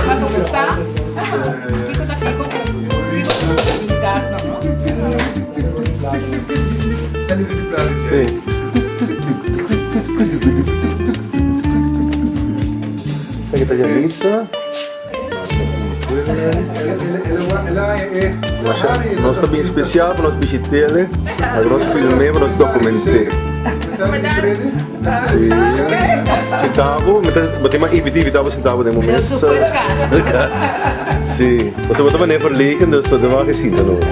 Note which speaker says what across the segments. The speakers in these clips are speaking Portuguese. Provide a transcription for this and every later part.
Speaker 1: Mas não está? Fico daqui com
Speaker 2: Sta lì di prato,
Speaker 3: Sì. Sai che taglia pizza? Nós está bem especial para nós bicicletas, para nós filmar, para nós documentar. Sim. Sentavo, batemos uma evitava sentavo de momento. Sim. Você botou nem verleken, dus dat was gezien dan ook.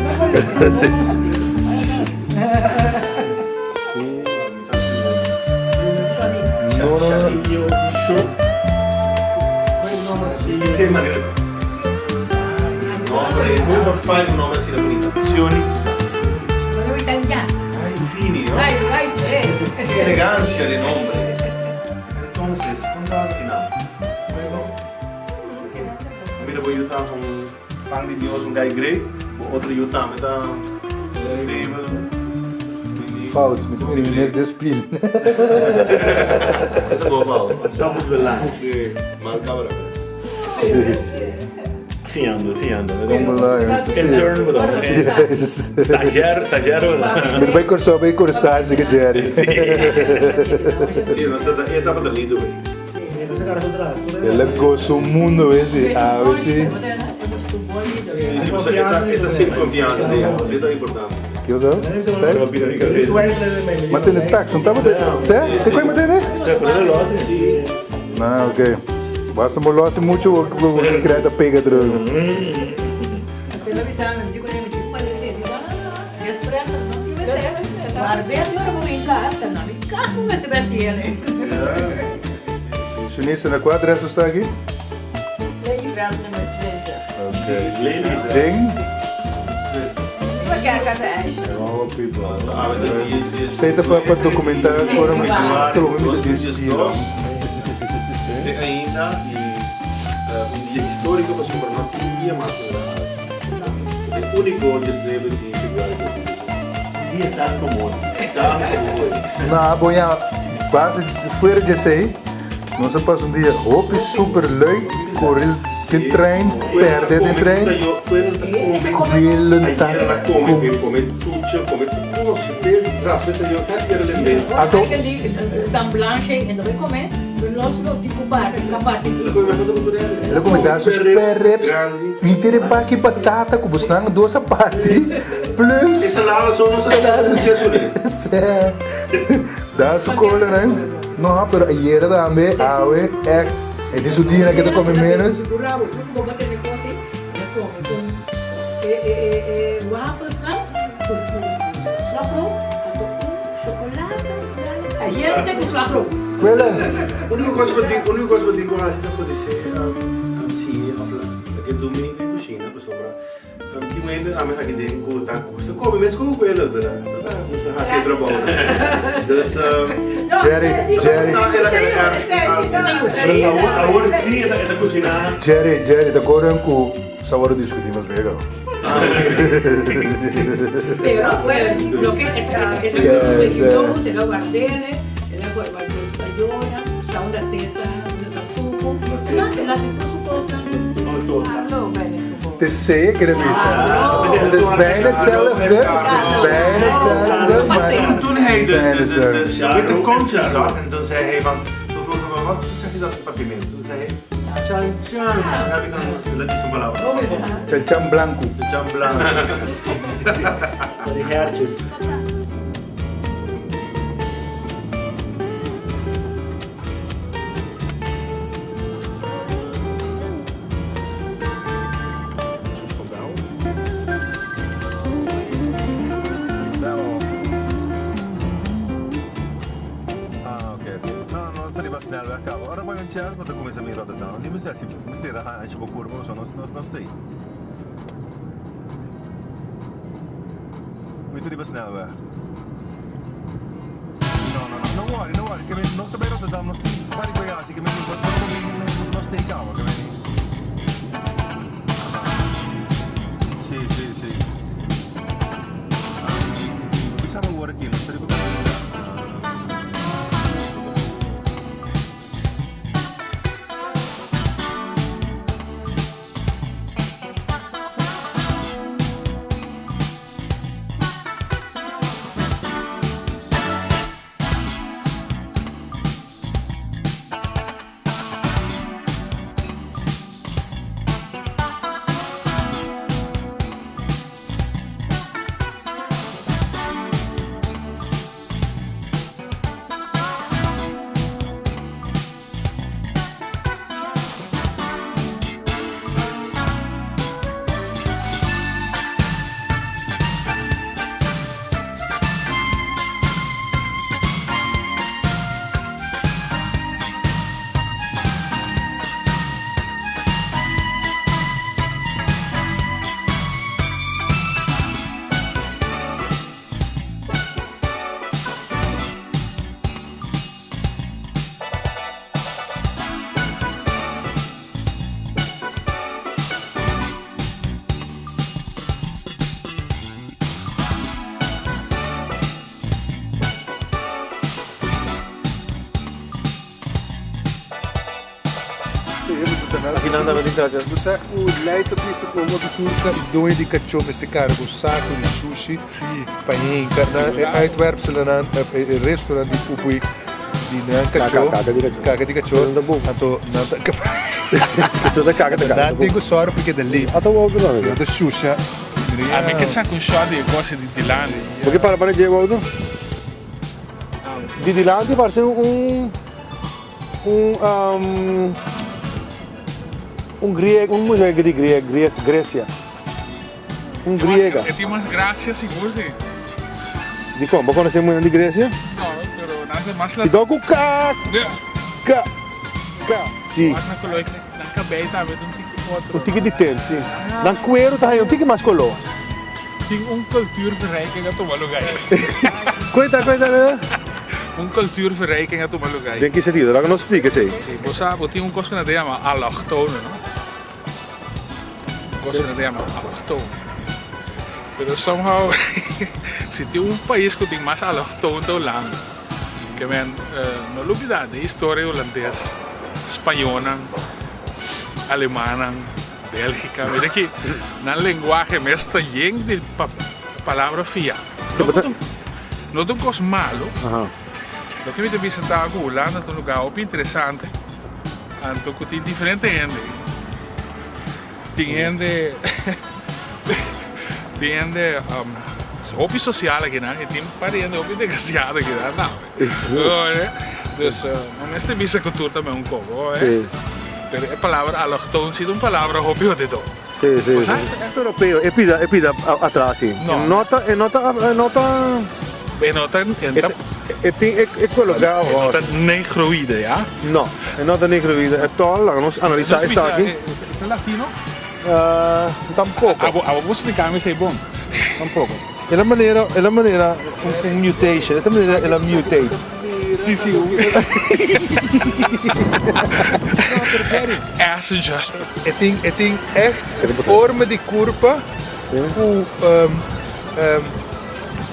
Speaker 4: Come per fare un nome di comunicazioni?
Speaker 1: Sono italiano.
Speaker 4: Ai fini, no?
Speaker 1: Vai, c'è.
Speaker 4: Che elegancia di nome. Entonces, contate di nome. Luego, mira, voy a ayudar con pan de Dios, un guy great. Otro ayuda, me da crema.
Speaker 3: Fout, met de mes despil.
Speaker 4: Questo è buono.
Speaker 5: Estamos velando.
Speaker 4: Sì, ma il camera.
Speaker 5: Sim, ando.
Speaker 3: Como lá,
Speaker 5: Intern, estagiário.
Speaker 3: Met bij corso, bij corostage que Jerry.
Speaker 4: Sì, non sta etapa da lì dove.
Speaker 3: Ele gosta do mundo, esse. Ah, esse.
Speaker 4: Sì, ma sta sempre confianza, sì, sì, è importante.
Speaker 3: Que usou? Sério? Mas tem táxi, não estava dentro. Sério? Você conhece dentro?
Speaker 4: Sì.
Speaker 3: Ah, ok. Basta molhar-se muito o que creta pega droga.
Speaker 1: A televisão, eu digo, parecer, digo, eu espero, não tive certo. Guardei até hora para em casa, não, em casa não vai ser assim, né?
Speaker 3: Chinese na quadra, essa está aqui?
Speaker 1: Lelyveld nummer 20.
Speaker 3: Ok. Ding?
Speaker 1: We kijken naar de ijsje.
Speaker 3: All people.
Speaker 4: Ah, mas aqui
Speaker 3: Aceita para documentar agora muito
Speaker 4: Dois dias nós tem ainda um dia histórico para sobrenar um dia mais é o único desdeve de chegar
Speaker 5: Dia tá comum.
Speaker 3: Na boia quase fora de sei. Nós passamos um dia super leuk, correr de trem, perder de trem.
Speaker 4: Come tudo, se per trasmette io che si era l'embello.
Speaker 1: Dan blanche en de comer, los lo parte.
Speaker 3: Ela comenta super reps, inteira baki batata com busnang duas sapati, plus.
Speaker 4: E salada sono
Speaker 3: Dá su cola, né? Não, pero ayer também, ave, é de dia que tu come menos.
Speaker 1: Wafels lá, slagroom, chocolade. Ayer tem slagroom.
Speaker 3: Quella?
Speaker 4: A única coisa que eu digo assim, pode ser sim, perché domenica in cucina, per sopra. Che mende a me che dengo ta custa come mesco con quello però questa ha si troppo dus
Speaker 3: Jerry.
Speaker 5: Agora sim, é da cozinhar.
Speaker 3: Jerry, da agora com sabor discutimos bem agora.
Speaker 1: Pero bueno, lo que se lo guardele, la cuerva de española, sauna teta, da suco, esatto, la città supposta. No, bene.
Speaker 3: De C, que het is bijna hetzelfde. Bijna hetzelfde.
Speaker 4: en toen hij de kontje zag en toen zei hij van toen vroeg hij wat zeg je dat op papierment toen zei hij Chan Chan dan heb ik dan dat is een palabra
Speaker 3: Chan blanco.
Speaker 4: Chan blanco
Speaker 5: De hertjes.
Speaker 3: Mas eu comecei a me Rotterdam. Die moest assim, moest er gaan als je bekoren was, nós steeds. Moet je die snel weg? Não worry. Que nós também Rotterdam, nós vai ganhar, assim que nós tem calma, que vem. Sim.
Speaker 4: aqui não anda bem trazer.
Speaker 3: Você, o leite que se come de turca e doe de cachorro, este cara, o saco de sushi, painha, uitwerpsel na restaurant de pupui, de cachorro, caga de cachorro, ato nada
Speaker 4: Cachorro da caga da
Speaker 3: não
Speaker 4: caga.
Speaker 3: digo só porque dali,
Speaker 4: Ato o outro não,
Speaker 3: da Xuxa.
Speaker 2: A me che sa con sciolti e cose di Dilani.
Speaker 4: Porque para dizer o de Dilante parece grego, mulher de Grécia. Grega.
Speaker 2: E ti mas grazie sicuro sì.
Speaker 4: De como? Conhece mulher de Grécia?
Speaker 2: No, però nada mas la
Speaker 4: E dogo ca. Sim.
Speaker 2: Guarda quello che anche beita avete un tic
Speaker 4: O
Speaker 2: otro.
Speaker 4: tique de tempo, sim. Dan cuero tá aí, um tique mais color.
Speaker 2: Ting un cultuurverrijking at tumalugay.
Speaker 4: Coita.
Speaker 2: Un cultuurverrijking at tumalugay.
Speaker 4: Denk je se dice, não explica sei.
Speaker 2: Sì, bo ting un cosa che chiama allochtone, no? Un cosa che chiama allochtone. Pero somehow se tem um país que tem mais allochtone do Holanda, que men não lubida de história holandês, espanhola, alemã, Bélgica, mira que na linguagem está cheio de palavra fia. Não é um coisa malo. Lo que me te visitar com Holanda é um lugar muito interessante, então que tem diferente gente. Tem gente hobby social aqui, né? E tem parente hobby desgraciado aqui, não. Dus nesta visa cultura também um pouco, Pero a palavra allochtone é uma palavra hobby de todo.
Speaker 4: Sim. É europeu, é pida atrás, sim. Nota.
Speaker 2: E nota
Speaker 4: É colocado.
Speaker 2: nota negroide, ja?
Speaker 4: Não, é nota negroide. É tol, vamos analisar isso aqui.
Speaker 2: É latino?
Speaker 4: Tampouco.
Speaker 2: Vou explicar, mas é bom.
Speaker 4: Tampouco.
Speaker 3: Ela maneira mutation, ela maneira ela mutate.
Speaker 2: Sim. É justo.
Speaker 3: Het ding echt vormen die kurpen, hoe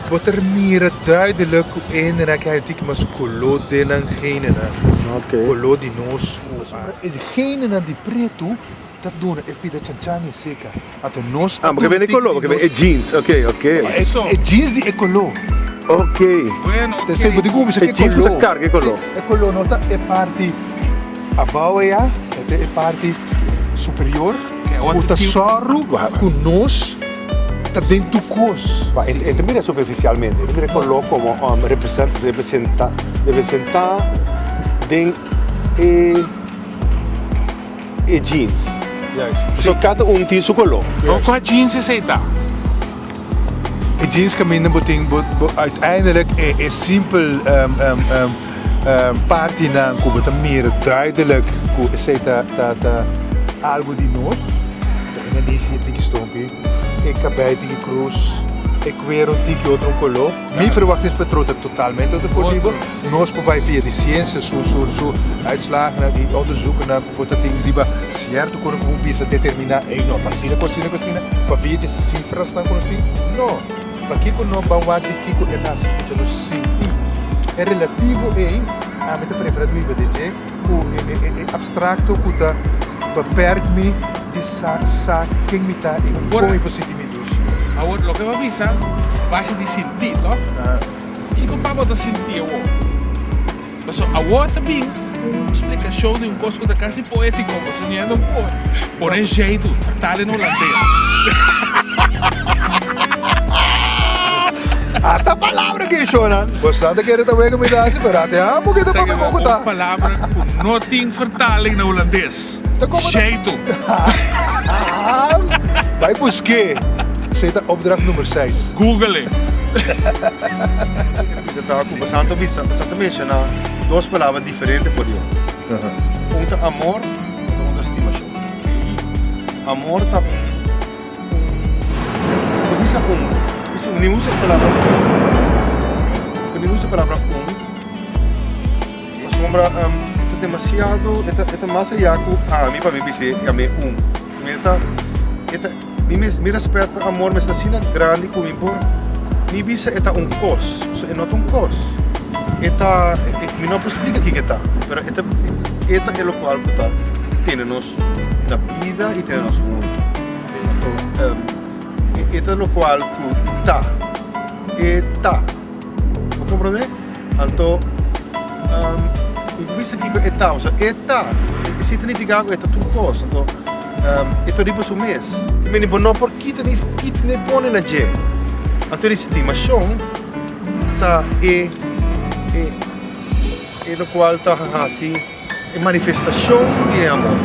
Speaker 3: wat er meer duidelijk in en ik heb maar color dingen geen
Speaker 4: Ok.
Speaker 3: color die nos, degene die preto dat doen, ik vind dat chanchani zeker. Dat een nos.
Speaker 4: Porque vem de color, porque vem jeans. Ok.
Speaker 3: Het jeans die color.
Speaker 4: Ok.
Speaker 2: Bueno,
Speaker 3: Te sei di come
Speaker 4: E jeans
Speaker 3: color.
Speaker 4: com carga, color.
Speaker 3: E color nota é parte abaixo ja, é parte superior.
Speaker 2: Que é outro
Speaker 3: O
Speaker 2: tipo.
Speaker 3: tesoro com nós tá dentro do cos.
Speaker 4: E mira superficialmente, mira color como representar den e jeans.
Speaker 3: Juist.
Speaker 4: Só cada tem seu color.
Speaker 2: qual jeans is dat?
Speaker 3: Het jeans cammino uiteindelijk is simpel party na kuba ta meer duidelijk ku is algo di nós. Na Indonésia tiki stompi. Ik kabij tiki cruise. Ik weer een tiki outro color. Mijn verwachtingspatroon is totalmente uitvoerbaar. Nós probeer via de ciência zo uitslagen die onderzoeken naar wat dat ding riba certo quando um bisa determinar não cocina para via de cifras não conheci não para que quando não vamos aqui com é assim que eu sinto é relativo a minha preferência de DJ o abstracto que tá beperkt-me de sa quem me tá e como positivo
Speaker 2: Agora, lo que vai pensar, vai de sentir, toch? Que como para botar sentir o mas agora também uma explicação de coisa que é quase poético, você não põe jeito, tal em holandês.
Speaker 3: Ata palavra que chora. Gostada que era também que me dá mas até a porque tá para me
Speaker 2: Uma palavra que não tem vertaling no holandês. Jeito.
Speaker 3: Vai buscar. Zeta opdracht nummer 6.
Speaker 2: Google.
Speaker 4: Você está com bastante mencionar duas palavras diferentes por dia. Um é amor e outro é estimação. Amor está nem usa a palavra a sombra é demasiado é mais allá a mim para mim dizer a mim mi respeto amor mas está sendo grande como impor mi bisa é cos é não cos mi não explica que está pero é o qual está
Speaker 3: temos na vida e temos junto. Então, isso é o qual tá. E tá. Você compreende? Então, isso aqui é tá. Tá. Isso significa que é tudo coisa. Então, isso é tipo o mês. Mas não porque te ne põe na G. Então, essa estimação tá e o qual tá assim, é manifestação de amor.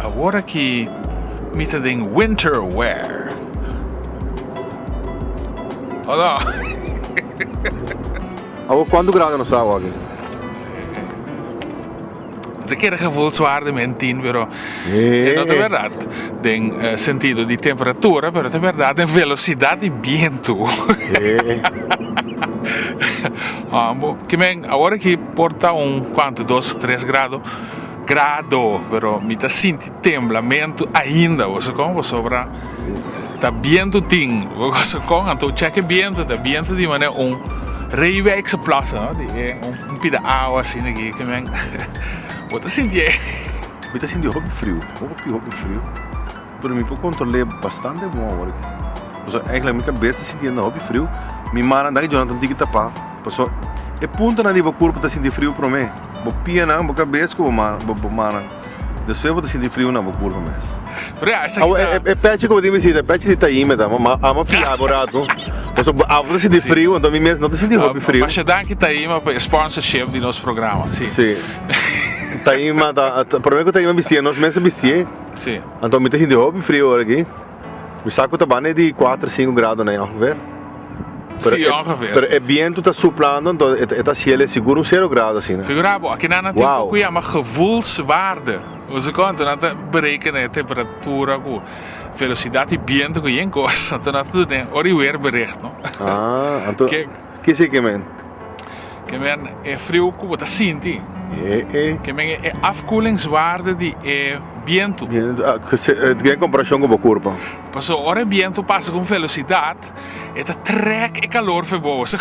Speaker 2: Agora que me tem winter wear. Olha.
Speaker 3: Quanto grado não sabe aqui?
Speaker 2: De queda gevoelswaarde 10, pero não é verdade. Tem sentido de temperatura, pero é verdade em velocidade e vento. Que men agora que porta quanto 2, 3 grado, pero me tá sentindo temblamento ainda, você como sobra tá vento ting, você como então check vento, tá vento de maneira rijwijkse plassen, no? Die pida água assim aqui, que men você sente
Speaker 3: Me tá sentindo roupa frio, frio. Por mim, eu controlei bastante bom agora. Eigenlijk a minha cabeça tá sentindo roupa frio. Minha mãe anda que Jonathan tem que tapar. Passou, é ponto na nível corpo tá sentindo frio para mim. Vou pia na minha cabeça com mana. Depois eu vou sentir frio na minha corpo mesmo. É pet que eu digo assim, é pet de Itaíma, tá? Ama frio agora, tu. A você sentir frio, então mesmo não tá sentindo roupa frio.
Speaker 2: Mas você dá que Itaíma para sponsorship de nosso programa, sim.
Speaker 3: Sim. Itaíma, para mim que Itaíma vestia, nós mesmos vestia.
Speaker 2: Sim.
Speaker 3: Então me tá sentindo roupa frio agora aqui. Me saco tá bem de 4, 5 graus, né? Ongeveer.
Speaker 2: Sim, ongeveer.
Speaker 3: Pero o vento está soplando, então está cielo seguro 0 graus assim, né?
Speaker 2: Figurabo, aqui na nativa que chama gevoelswaarde. Você conta, não tá berekenen temperatura, velocidade e vento que coisa, então não tudo né, oriweer bericht, não?
Speaker 3: Então que sei que men?
Speaker 2: Que men é frio que você sente. Que men é afkoelingswaarde de vento.
Speaker 3: Tem comparação com o corpo.
Speaker 2: Passou hora vento passa com velocidade, eta trek e calor voor boven.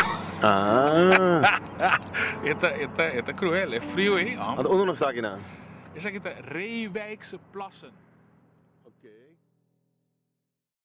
Speaker 2: Eta cruel, é frio, hein?
Speaker 3: Onde não sabe nada.
Speaker 2: Is dat Reewijkse plassen?